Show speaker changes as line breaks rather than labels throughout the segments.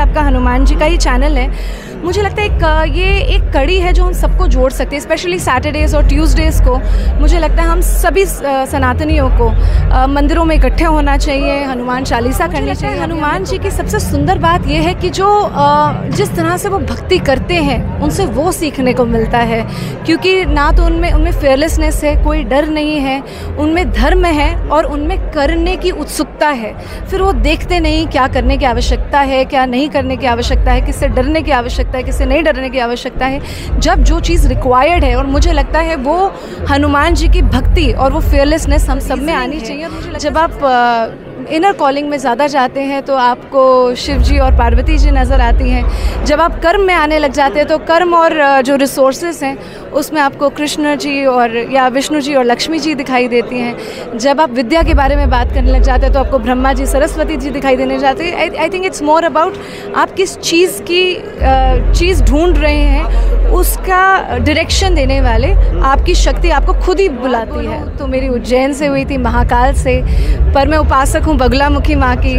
आपका हनुमान जी का ही चैनल है, मुझे लगता है ये एक कड़ी है जो हम सबको जोड़ सकते हैं, स्पेशली सैटरडेज़ और ट्यूसडेज़ को। मुझे लगता है हम सभी सनातनियों को मंदिरों में इकट्ठे होना चाहिए, हनुमान चालीसा करनी चाहिए। हनुमान जी की सबसे सुंदर बात यह है कि जो जिस तरह से वो भक्ति करते हैं उनसे वो सीखने को मिलता है, क्योंकि ना तो उनमें फेयरलेसनेस है, कोई डर नहीं है, उनमें धर्म है और उनमें करने की उत्सुकता है। फिर वो देखते नहीं क्या करने की आवश्यकता है, क्या नहीं करने की आवश्यकता है, किससे डरने की आवश्यकता है, किससे नहीं डरने की आवश्यकता है। जब जो चीज़ रिक्वायर्ड है, और मुझे लगता है वो हनुमान जी की भक्ति और वो फेयरलेसनेस हम सब में आनी चाहिए। जब आप इनर कॉलिंग में ज़्यादा जाते हैं तो आपको शिव जी और पार्वती जी नज़र आती हैं। जब आप कर्म में आने लग जाते हैं तो कर्म और जो रिसोर्सेज हैं उसमें आपको कृष्ण जी और या विष्णु जी और लक्ष्मी जी दिखाई देती हैं। जब आप विद्या के बारे में बात करने लग जाते हैं तो आपको ब्रह्मा जी, सरस्वती जी दिखाई देने जाते हैं। I think it's more about आप किस चीज़ की चीज़ ढूंढ रहे हैं, उसका डायरेक्शन देने वाले आपकी शक्ति आपको खुद ही बुलाती है। तो मेरी उज्जैन से हुई थी, महाकाल से, पर मैं उपासक हूँ बगलामुखी माँ की,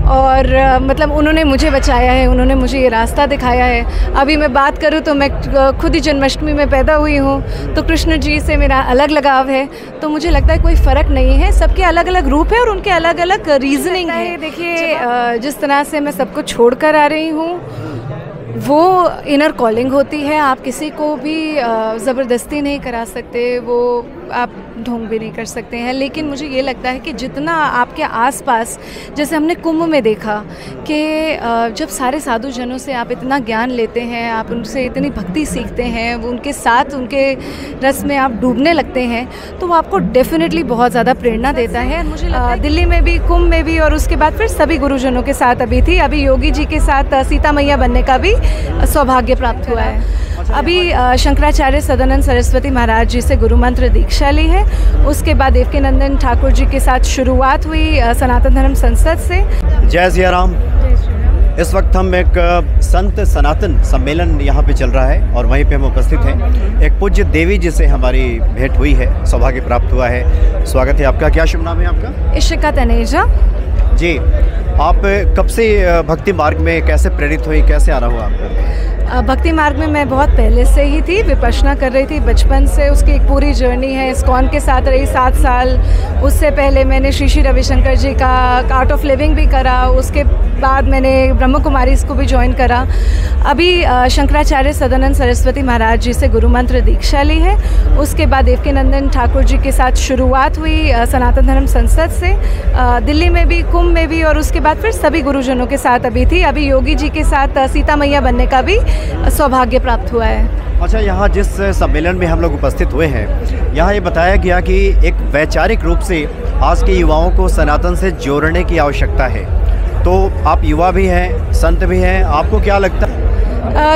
और मतलब उन्होंने मुझे बचाया है, उन्होंने मुझे ये रास्ता दिखाया है। अभी मैं बात करूँ तो मैं खुद ही जन्माष्टमी में पैदा हुई हूँ, तो कृष्ण जी से मेरा अलग लगाव है। तो मुझे लगता है कोई फ़र्क नहीं है, सबके अलग अलग रूप है और उनके अलग अलग रीजनिंग है। देखिए जिस तरह से मैं सबको छोड़ कर आ रही हूँ वो इनर कॉलिंग होती है। आप किसी को भी ज़बरदस्ती नहीं करा सकते, वो आप ढोंग भी नहीं कर सकते हैं। लेकिन मुझे ये लगता है कि जितना आपके आसपास, जैसे हमने कुंभ में देखा कि जब सारे साधु जनों से आप इतना ज्ञान लेते हैं, आप उनसे इतनी भक्ति सीखते हैं, वो उनके साथ उनके रस में आप डूबने लगते हैं, तो वो आपको डेफिनेटली बहुत ज़्यादा प्रेरणा देता है। मुझे दिल्ली में भी, कुंभ में भी, और उसके बाद फिर सभी गुरुजनों के साथ अभी योगी जी के साथ सीता मैया बनने का भी सौभाग्य प्राप्त हुआ है। अभी शंकराचार्य सदानंद सरस्वती महाराज जी से गुरु मंत्र दीक्षा ली है। उसके बाद देवकीनंदन ठाकुर जी के साथ शुरुआत हुई सनातन धर्म संसद से।
जय सिया राम। इस वक्त हम एक संत सनातन सम्मेलन यहाँ पे चल रहा है और वहीं पे हम उपस्थित हैं। एक पूज्य देवी जी से हमारी भेंट हुई है, सौभाग्य प्राप्त हुआ है। स्वागत है आपका। क्या शुभ नाम है आपका?
इशिका तनेजा
जी। आप कब से भक्ति मार्ग में कैसे प्रेरित हुई, कैसे आना हुआ आपको?
भक्ति मार्ग में मैं बहुत पहले से ही थी, विपश्यना कर रही थी बचपन से। उसकी एक पूरी जर्नी है, इस्कॉन के साथ रही 7 साल। उससे पहले मैंने श्री श्री रविशंकर जी का आर्ट ऑफ लिविंग भी करा, उसके बाद मैंने ब्रह्म कुमारी को भी ज्वाइन करा। अभी शंकराचार्य सदानंद सरस्वती महाराज जी से गुरु मंत्र दीक्षा ली है। उसके बाद देवकीनंदन ठाकुर जी के साथ शुरुआत हुई सनातन धर्म संसद से, दिल्ली में भी, कुंभ में भी, और उसके बाद फिर सभी गुरुजनों के साथ अभी योगी जी के साथ सीता मैया बनने का भी सौभाग्य प्राप्त हुआ है।
अच्छा, यहाँ जिस सम्मेलन में हम लोग उपस्थित हुए हैं, यहाँ ये बताया गया कि एक वैचारिक रूप से आज के युवाओं को सनातन से जोड़ने की आवश्यकता है। तो आप युवा भी हैं, संत भी हैं, आपको क्या लगता है?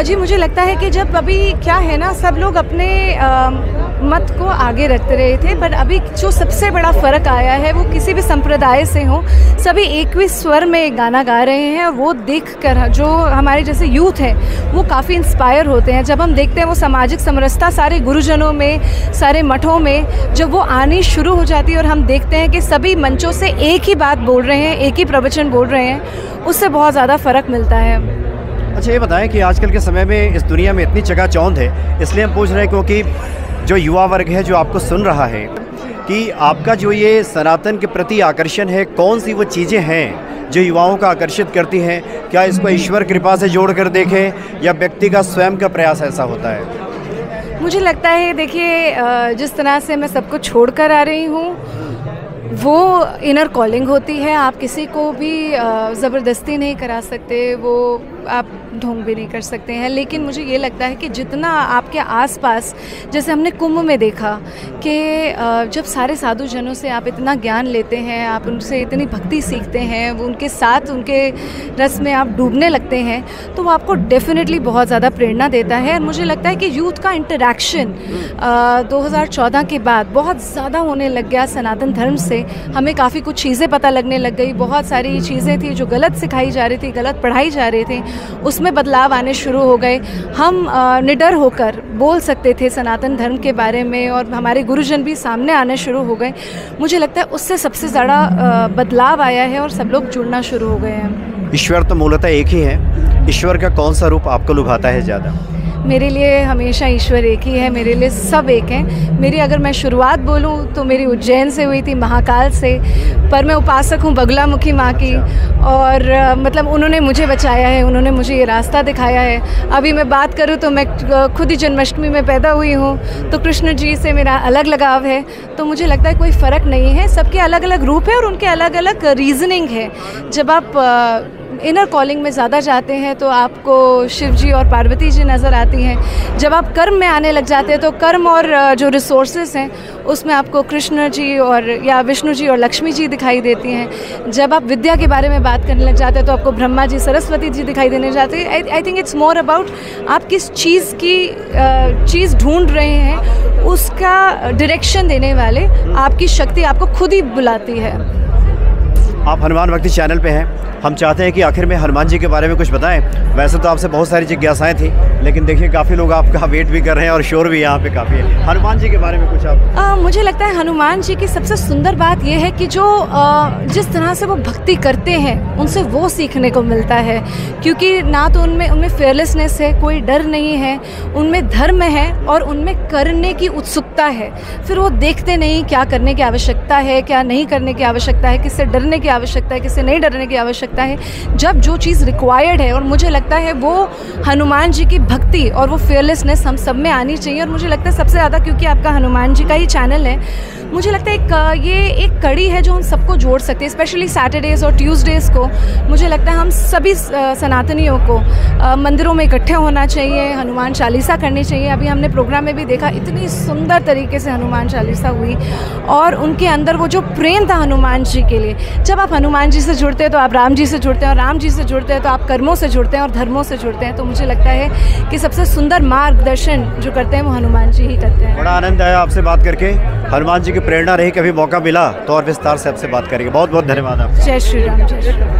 जी, मुझे लगता है कि जब अभी क्या है ना, सब लोग अपने मत को आगे रखते रहे थे, पर अभी जो सबसे बड़ा फ़र्क आया है वो किसी भी संप्रदाय से हो, सभी एक ही स्वर में गाना गा रहे हैं। वो देखकर जो हमारे जैसे यूथ है वो काफ़ी इंस्पायर होते हैं। जब हम देखते हैं वो सामाजिक समरसता सारे गुरुजनों में, सारे मठों में जब वो आनी शुरू हो जाती है और हम देखते हैं कि सभी मंचों से एक ही बात बोल रहे हैं, एक ही प्रवचन बोल रहे हैं, उससे बहुत ज़्यादा फ़र्क मिलता है।
अच्छा, ये बताएं कि आजकल के समय में इस दुनिया में इतनी चकाचौंध है, इसलिए हम पूछ रहे हैं क्योंकि जो युवा वर्ग है जो आपको सुन रहा है, कि आपका जो ये सनातन के प्रति आकर्षण है, कौन सी वो चीज़ें हैं जो युवाओं का आकर्षित करती हैं? क्या इसको ईश्वर कृपा से जोड़ कर देखें या व्यक्ति का स्वयं का प्रयास ऐसा होता है?
मुझे लगता है, देखिए जिस तरह से मैं सबको छोड़ कर आ रही हूँ वो इनर कॉलिंग होती है। आप किसी को भी ज़बरदस्ती नहीं करा सकते, वो आप ढोंग भी नहीं कर सकते हैं। लेकिन मुझे ये लगता है कि जितना आपके आसपास, जैसे हमने कुंभ में देखा कि जब सारे साधु जनों से आप इतना ज्ञान लेते हैं, आप उनसे इतनी भक्ति सीखते हैं, वो उनके साथ उनके रस में आप डूबने लगते हैं, तो वो आपको डेफिनेटली बहुत ज़्यादा प्रेरणा देता है। और मुझे लगता है कि यूथ का इंटरेक्शन 2014 के बाद बहुत ज़्यादा होने लग गया सनातन धर्म से। हमें काफ़ी कुछ चीज़ें पता लगने लग गई, बहुत सारी चीज़ें थी जो गलत सिखाई जा रही थी, गलत पढ़ाई जा रही थी, उसमें बदलाव आने शुरू हो गए। हम निडर होकर बोल सकते थे सनातन धर्म के बारे में और हमारे गुरुजन भी सामने आने शुरू हो गए। मुझे लगता है उससे सबसे ज़्यादा बदलाव आया है और सब लोग जुड़ना शुरू हो गए हैं।
ईश्वर तो मूलतः एक ही है, ईश्वर का कौन सा रूप आपको लुभाता है ज़्यादा?
मेरे लिए हमेशा ईश्वर एक ही है, मेरे लिए सब एक हैं। मेरी अगर मैं शुरुआत बोलूं तो मेरी उज्जैन से हुई थी, महाकाल से, पर मैं उपासक हूं बगलामुखी माँ की। और मतलब उन्होंने मुझे बचाया है, उन्होंने मुझे ये रास्ता दिखाया है। अभी मैं बात करूं तो मैं खुद ही जन्माष्टमी में पैदा हुई हूं, तो कृष्ण जी से मेरा अलग लगाव है। तो मुझे लगता है कोई फ़र्क नहीं है, सबके अलग अलग रूप है और उनके अलग अलग रीज़निंग है। जब आप इनर कॉलिंग में ज़्यादा जाते हैं तो आपको शिव जी और पार्वती जी नज़र आती हैं। जब आप कर्म में आने लग जाते हैं तो कर्म और जो रिसोर्सेज हैं उसमें आपको कृष्ण जी और या विष्णु जी और लक्ष्मी जी दिखाई देती हैं। जब आप विद्या के बारे में बात करने लग जाते हैं तो आपको ब्रह्मा जी सरस्वती जी दिखाई देने जाते हैं। I think it's more about आप किस चीज़ ढूंढ रहे हैं, उसका डायरेक्शन देने वाले आपकी शक्ति आपको खुद ही बुलाती है।
आप हनुमान भक्ति चैनल पे हैं, हम चाहते हैं कि आखिर में हनुमान जी के बारे में कुछ बताएं। वैसे तो आपसे बहुत सारी जिज्ञासाएं थी, लेकिन देखिए काफ़ी लोग आपका वेट भी कर रहे हैं और शोर भी यहाँ पे काफ़ी है। हनुमान जी के बारे में कुछ आप?
मुझे लगता है हनुमान जी की सबसे सुंदर बात यह है कि जो जिस तरह से वो भक्ति करते हैं उनसे वो सीखने को मिलता है, क्योंकि ना तो उनमें फेयरलेसनेस है, कोई डर नहीं है, उनमें धर्म है और उनमें करने की उत्सुकता है। फिर वो देखते नहीं क्या करने की आवश्यकता है, क्या नहीं करने की आवश्यकता है, किससे डरने की आवश्यकता है, किससे नहीं डरने की आवश्यकता है। जब जो चीज़ रिक्वायर्ड है, और मुझे लगता है वो हनुमान जी की भक्ति और वो फेयरलेसनेस हम सब में आनी चाहिए। और मुझे लगता है सबसे ज़्यादा, क्योंकि आपका हनुमान जी का ही चैनल है, मुझे लगता है ये एक कड़ी है जो हम सबको जोड़ सकते हैं, स्पेशली सैटरडेज़ और ट्यूसडेज़ को। मुझे लगता है हम सभी सनातनियों को मंदिरों में इकट्ठे होना चाहिए, हनुमान चालीसा करनी चाहिए। अभी हमने प्रोग्राम में भी देखा, इतनी सुंदर तरीके से हनुमान चालीसा हुई और उनके अंदर वो जो प्रेम था हनुमान जी के लिए। जब आप हनुमान जी से जुड़ते हैं तो आप राम जी से जुड़ते हैं, और राम जी से जुड़ते हैं तो आप कर्मों से जुड़ते हैं और धर्मों से जुड़ते हैं। तो मुझे लगता है कि सबसे सुंदर मार्गदर्शन जो करते हैं वो हनुमान जी ही करते हैं।
बड़ा आनंद आया आपसे बात करके। हनुमान जी की प्रेरणा रही, कभी मौका मिला तो और विस्तार से आपसे बात करेंगे। बहुत बहुत धन्यवाद आपका।
जय श्री राम। जय श्री राम।